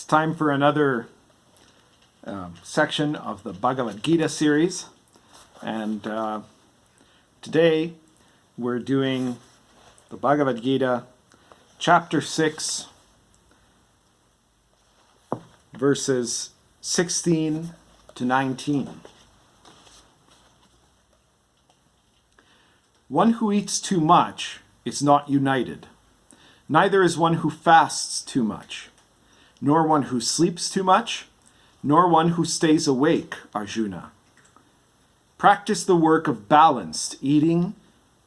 It's time for another section of the Bhagavad Gita series, and today we're doing the Bhagavad Gita, chapter 6, verses 16 to 19. One who eats too much is not united. Neither is one who fasts too much, nor one who sleeps too much, nor one who stays awake, Arjuna. Practice the work of balanced eating,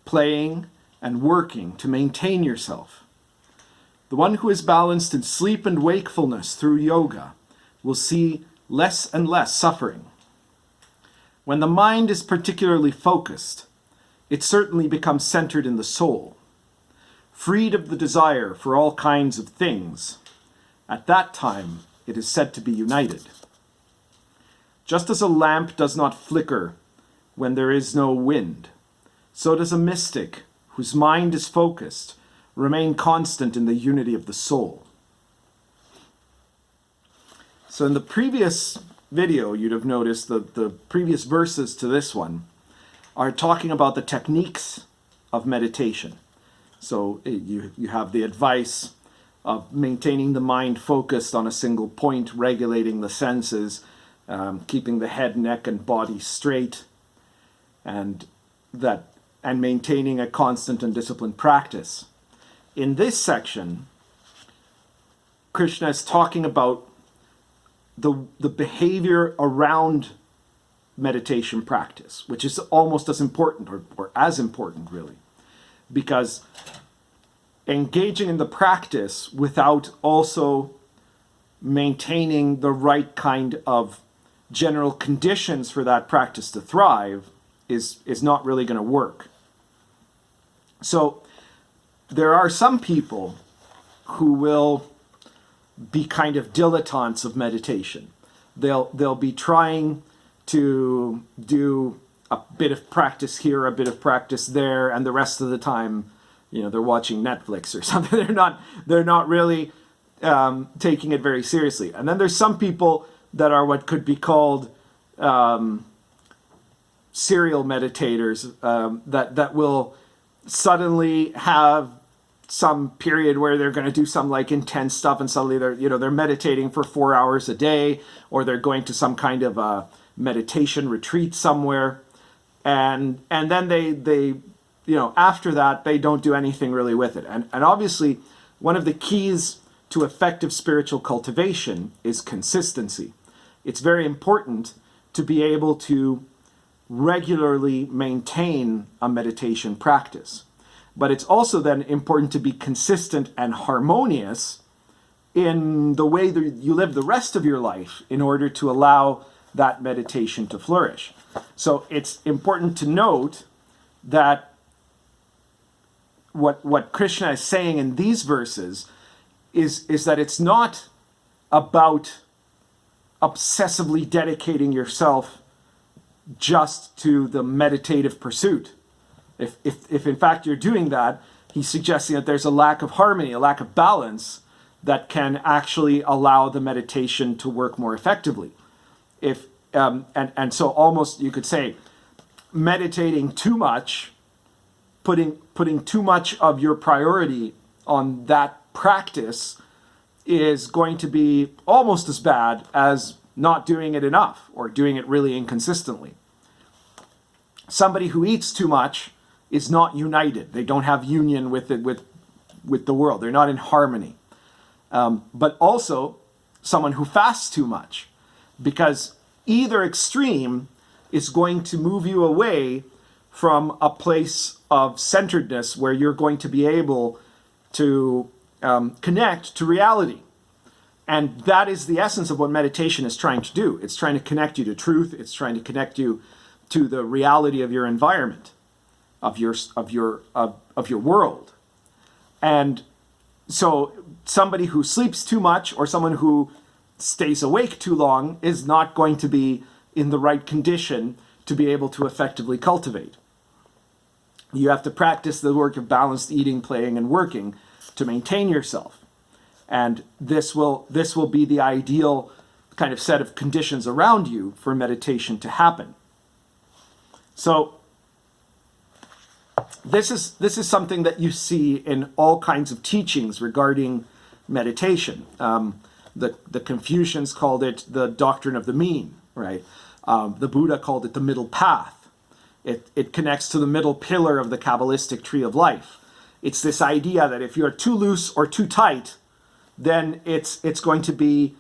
playing, and working to maintain yourself. The one who is balanced in sleep and wakefulness through yoga will see less and less suffering. When the mind is particularly focused, it certainly becomes centered in the soul, freed of the desire for all kinds of things. At that time, it is said to be united. Just as a lamp does not flicker when there is no wind, so does a mystic whose mind is focused remain constant in the unity of the soul. So in the previous video, you'd have noticed that the previous verses to this one are talking about the techniques of meditation. So you have the advice of maintaining the mind focused on a single point, regulating the senses, keeping the head, neck, and body straight, and maintaining a constant and disciplined practice. In this section, Krishna is talking about the behavior around meditation practice, which is almost as important, or as important really, because engaging in the practice without also maintaining the right kind of general conditions for that practice to thrive is not really going to work. So there are some people who will be kind of dilettantes of meditation. They'll be trying to do a bit of practice here, a bit of practice there, and the rest of the time, they're watching Netflix or something. They're not really taking it very seriously. And then there's some people that are what could be called serial meditators, that will suddenly have some period where they're going to do some like intense stuff, and suddenly they're meditating for 4 hours a day, or they're going to some kind of a meditation retreat somewhere, and then they after that they don't do anything really with it. And obviously one of the keys to effective spiritual cultivation is consistency. It's very important to be able to regularly maintain a meditation practice. But it's also then important to be consistent and harmonious in the way that you live the rest of your life in order to allow that meditation to flourish. So it's important to note that what Krishna is saying in these verses is that it's not about obsessively dedicating yourself just to the meditative pursuit. If in fact you're doing that, he's suggesting that there's a lack of harmony, a lack of balance that can actually allow the meditation to work more effectively. And so almost you could say meditating too much, putting too much of your priority on that practice is going to be almost as bad as not doing it enough or doing it really inconsistently. Somebody who eats too much is not united. They don't have union with the world. They're not in harmony. But also someone who fasts too much, because either extreme is going to move you away from a place of centeredness where you're going to be able to connect to reality. And that is the essence of what meditation is trying to do. It's trying to connect you to truth. It's trying to connect you to the reality of your environment, of your world. And so somebody who sleeps too much or someone who stays awake too long is not going to be in the right condition to be able to effectively cultivate. You have to practice the work of balanced eating, playing, and working to maintain yourself. And this will be the ideal kind of set of conditions around you for meditation to happen. So this is something that you see in all kinds of teachings regarding meditation. The Confucians called it the doctrine of the mean, right? The Buddha called it the middle path. It connects to the middle pillar of the Kabbalistic tree of life. It's this idea that if you're too loose or too tight, then it's going to be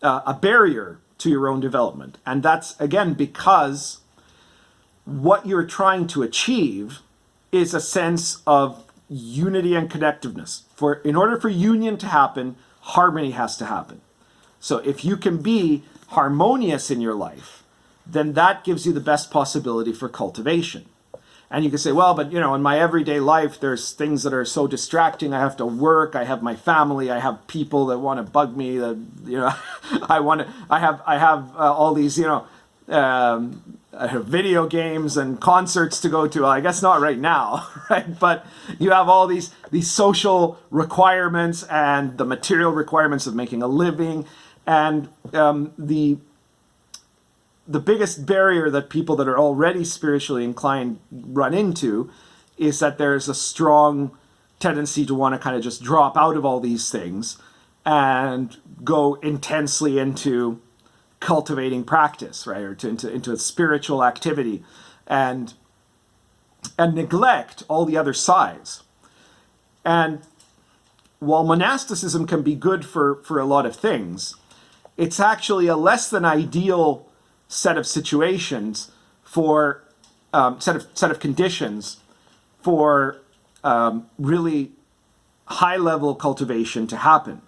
a barrier to your own development. And that's, again, because what you're trying to achieve is a sense of unity and connectiveness. In order for union to happen, harmony has to happen. So if you can be harmonious in your life, then that gives you the best possibility for cultivation. And you can say, well, but in my everyday life, there's things that are so distracting. I have to work. I have my family. I have people that want to bug me. That I have all these I have video games and concerts to go to. Well, I guess not right now, right? But you have all these social requirements and the material requirements of making a living, and the biggest barrier that people that are already spiritually inclined run into is that there's a strong tendency to want to kind of just drop out of all these things and go intensely into cultivating practice, right, or into a spiritual activity, and neglect all the other sides. And while monasticism can be good for a lot of things, it's actually a less than ideal set of situations for set of conditions for really high level cultivation to happen.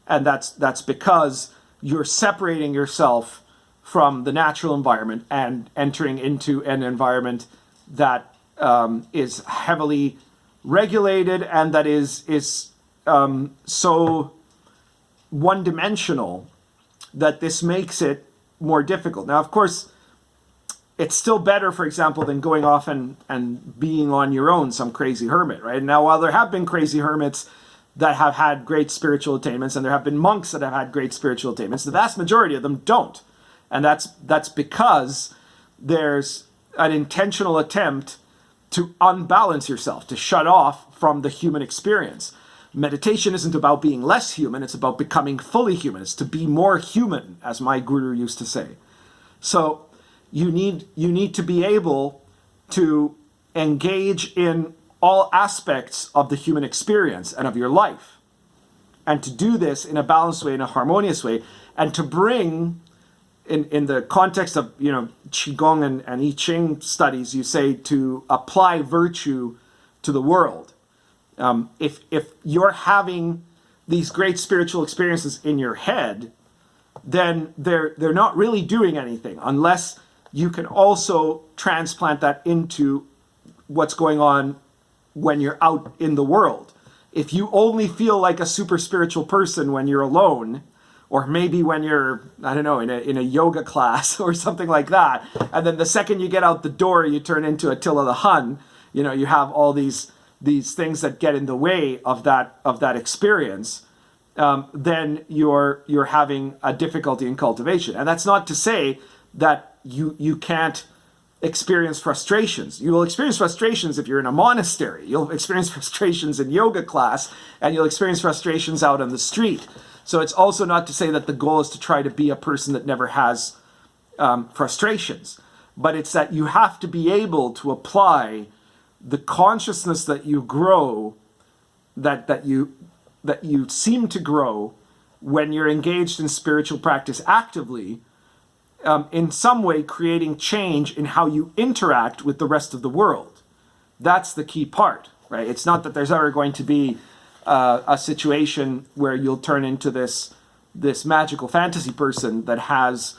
And that's because you're separating yourself from the natural environment and entering into an environment that is heavily regulated and that is so one-dimensional that this makes it more difficult. Now, of course, it's still better, for example, than going off and being on your own, some crazy hermit, right? Now, while there have been crazy hermits that have had great spiritual attainments, and there have been monks that have had great spiritual attainments, the vast majority of them don't. And that's because there's an intentional attempt to unbalance yourself, to shut off from the human experience. Meditation isn't about being less human, it's about becoming fully human. It's to be more human, as my guru used to say. So you need to be able to engage in all aspects of the human experience and of your life. And to do this in a balanced way, in a harmonious way, and to bring, in the context of Qigong and I Ching studies, you say to apply virtue to the world. If you're having these great spiritual experiences in your head, then they're not really doing anything unless you can also transplant that into what's going on when you're out in the world. If you only feel like a super spiritual person when you're alone, or maybe when you're, I don't know, in a yoga class or something like that, and then the second you get out the door, you turn into Attila the Hun, you have all these things that get in the way of that experience, then you're having a difficulty in cultivation. And that's not to say that you can't experience frustrations. You will experience frustrations if you're in a monastery. You'll experience frustrations in yoga class, and you'll experience frustrations out on the street. So it's also not to say that the goal is to try to be a person that never has frustrations, but it's that you have to be able to apply the consciousness that you grow, that you seem to grow when you're engaged in spiritual practice actively, in some way creating change in how you interact with the rest of the world. That's the key part, right? It's not that there's ever going to be a situation where you'll turn into this magical fantasy person that has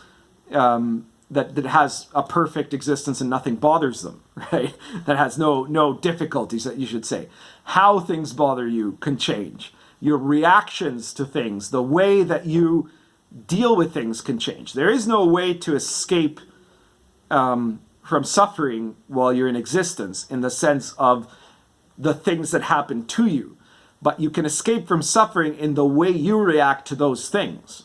that has a perfect existence and nothing bothers them, right? That has no difficulties, that you should say. How things bother you can change. Your reactions to things, the way that you deal with things can change. There is no way to escape from suffering while you're in existence, in the sense of the things that happen to you. but you can escape from suffering in the way you react to those things.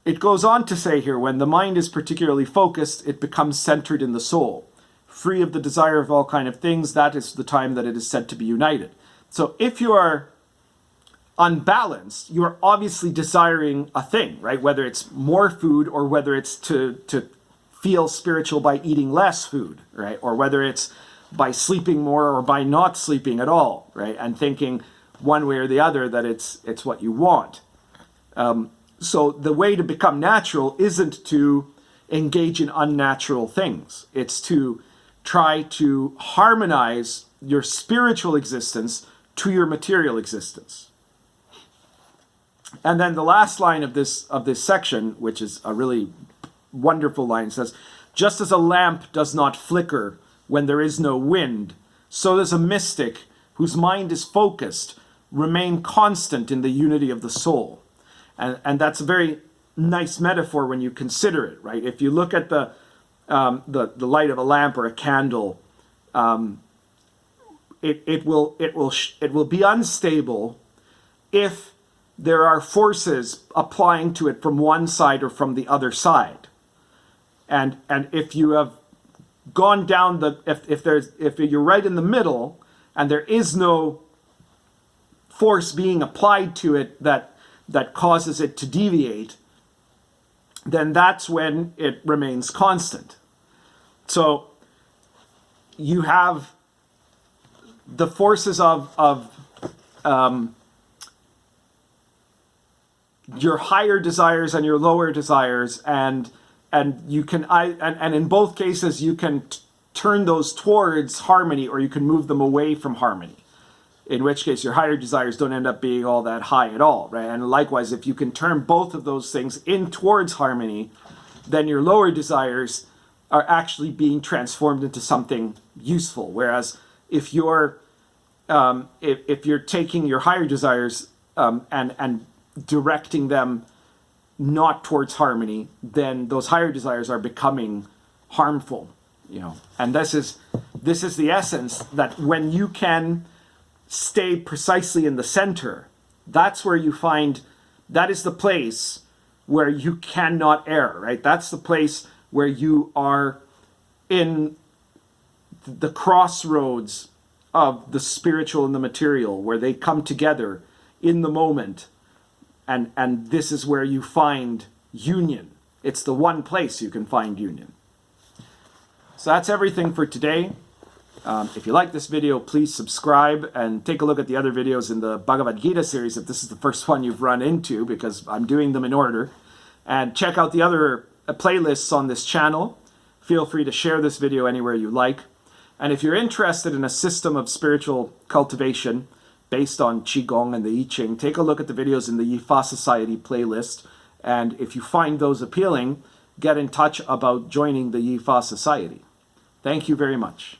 It goes on to say here, when the mind is particularly focused, it becomes centered in the soul. Free of the desire of all kind of things, that is the time that it is said to be united. So if you are unbalanced, you are obviously desiring a thing, right? Whether it's more food or whether it's to feel spiritual by eating less food, right? Or whether it's by sleeping more or by not sleeping at all, right? And thinking one way or the other that it's what you want. So the way to become natural isn't to engage in unnatural things. It's to try to harmonize your spiritual existence to your material existence. And then the last line of this section, which is a really wonderful line, says, just as a lamp does not flicker when there is no wind, so does a mystic whose mind is focused remain constant in the unity of the soul. And that's a very nice metaphor when you consider it, right? If you look at the light of a lamp or a candle, it will be unstable if there are forces applying to it from one side or from the other side. And if you have gone down if you're right in the middle and there is no force being applied to it that causes it to deviate, then that's when it remains constant. So you have the forces of your higher desires and your lower desires, and you can and in both cases you can turn those towards harmony, or you can move them away from harmony. In which case your higher desires don't end up being all that high at all, right? And likewise, if you can turn both of those things in towards harmony, then your lower desires are actually being transformed into something useful. Whereas if you're taking your higher desires and directing them not towards harmony, then those higher desires are becoming harmful, And this is the essence, that when you can stay precisely in the center, that's where you find, that is the place where you cannot err, right? That's the place where you are in the crossroads of the spiritual and the material, where they come together in the moment, and this is where you find union. It's the one place you can find union. So that's everything for today. If you like this video, please subscribe and take a look at the other videos in the Bhagavad Gita series if this is the first one you've run into, because I'm doing them in order. And check out the other playlists on this channel. Feel free to share this video anywhere you like. And if you're interested in a system of spiritual cultivation based on Qigong and the I Ching, take a look at the videos in the Yifa Society playlist. And if you find those appealing, get in touch about joining the Yifa Society. Thank you very much.